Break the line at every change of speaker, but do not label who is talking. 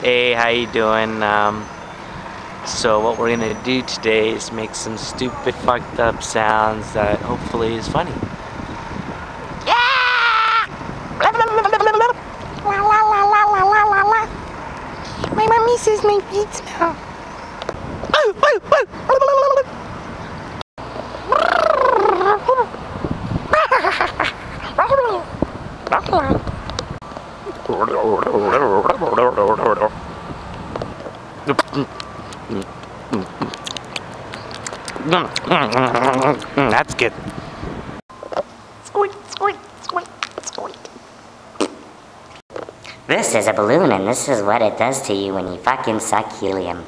Hey, how you doing? So what we're gonna do today is make some stupid fucked up sounds that hopefully is funny.
My mommy says my feet smell.
That's good.
Squeak, squeak, squeak, squeak.
This is a balloon, and this is what it does to you when you fucking suck helium.